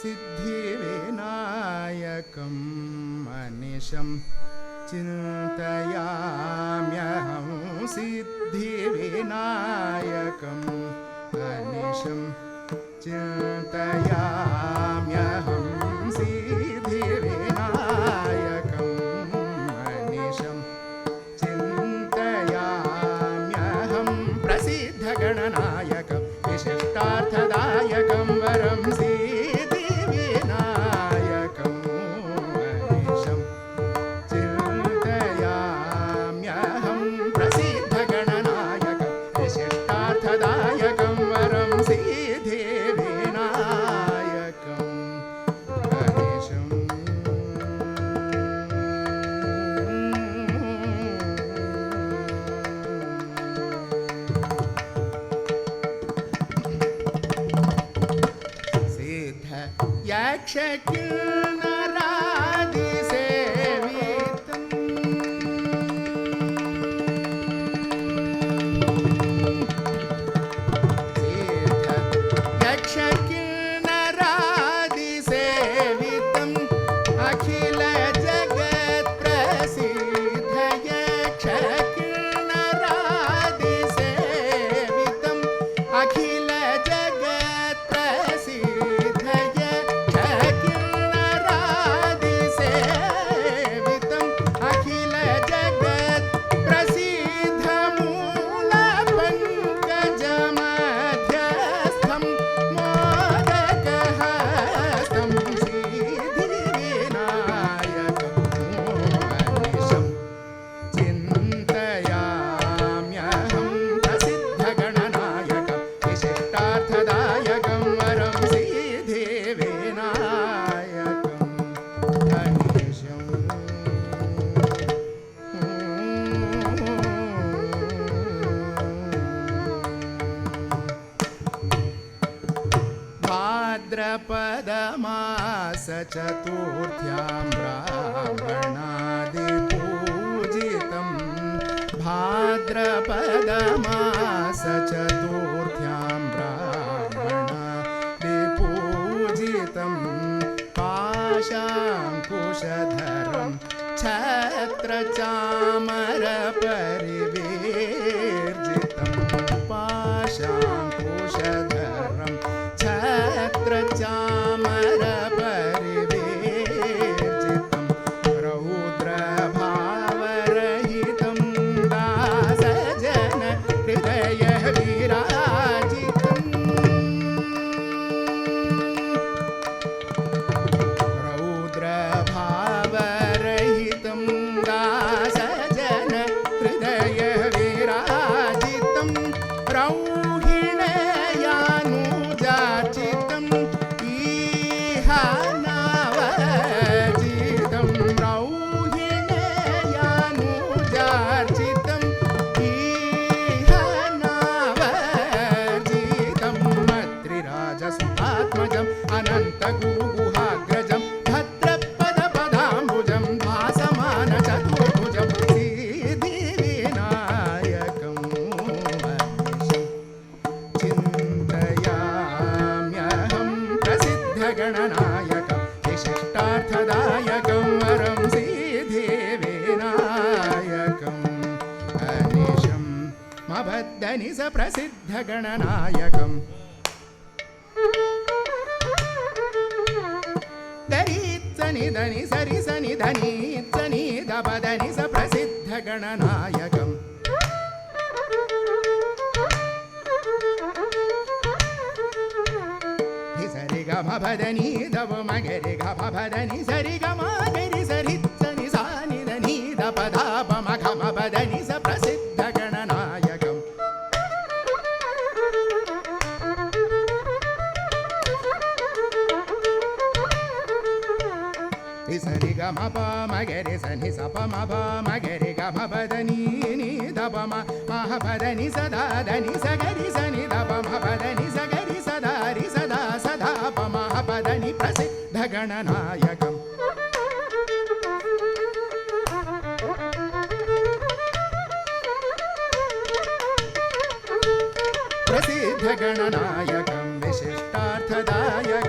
सिद्धिविनायकं मनिशं चिन्तयाम्यहं सिद्धिविनायकं मनिशं चिन्तयाम्यहं सिद्धिविनायकं मनिशं चिन्तयाम्यहं प्रसिद्धगणनायकं विशिष्टार्थदायकं वरं सिद्धिविनायकं मनिशं चिन्तयाम्यहं प्रसिद्धगणनायकं विशिष्टार्थदायकं वरं सिद्धिविनायकं मनिशं यक्षकिन्नरादिसेवितं यक्षकिन्नरादिसेवितं अखिल जगत्प्रसिद्ध यक्षकिन्नरादिसेवितं अखिल जगत्प्रसिद्ध यक्षकिन्नरादिसेवितं अखिल जगत्प्रसिद्धमूलपङ्कजमध्यस्थं मोदकहस्तं सिद्धिविनायकं मनिशं चिन्तयाम्यहं प्रसिद्धगणनायकं विशिष्टार्थदायकं वरं सिद्धिविनायकं मनिशं भाद्रपदमासचतुर्थ्यां ब्राह्मणादिपूजितं भाद्रपदमासचतुर्थ्यां ब्राह्मणादिपूजितं पाशाङ्कुशधरं छत्रचामरपरिवेर्जितं पाशाङ्कुशधरं छत्रचामरपरिवेर्जितं रौद्रभावरहितं दासजन हृदय विराजितं रौद्रभावरहितं दासजन हृदय विराजितं रौहिणयानुजाचितं इह नवजितं रौहिणयानुजाचितं इह नवजितं मत्रिराजसुतात्मजम् अनन्तगुरुगुहाग्रजं भद्रपदपदाम्बुजं भासमानचतुर्भुजं सिद्धिविनायकं मनिशं चिन्तयाम्यहं प्रसिद्धगणनायकं विशिष्टार्थदायकं वरं सिद्धिविनायकं मनिशं मबद्धनि स प्रसिद्धगणनायकं दरित्सनि धनि सरि सनि धनित्सनि दपदनि स प्रसिद्धगणनायकं सरि गम भदनि दव मगरि गम भदनि सरि गम गरि सरित्सनि सानि धनि दपदाप मघम भदनि स प्रसिद्धगणनायकं सरि गम प मगरि सनि स प म प मगरि गम भदनि नि दप म मह भदनि सदा धनि स गरि सनि दप म भदनि स गरि सदा रि सदा सदा प मह भदनि प्रसिद्धगणनायकं प्रसिद्धगणनायकं विशिष्टार्थदायकं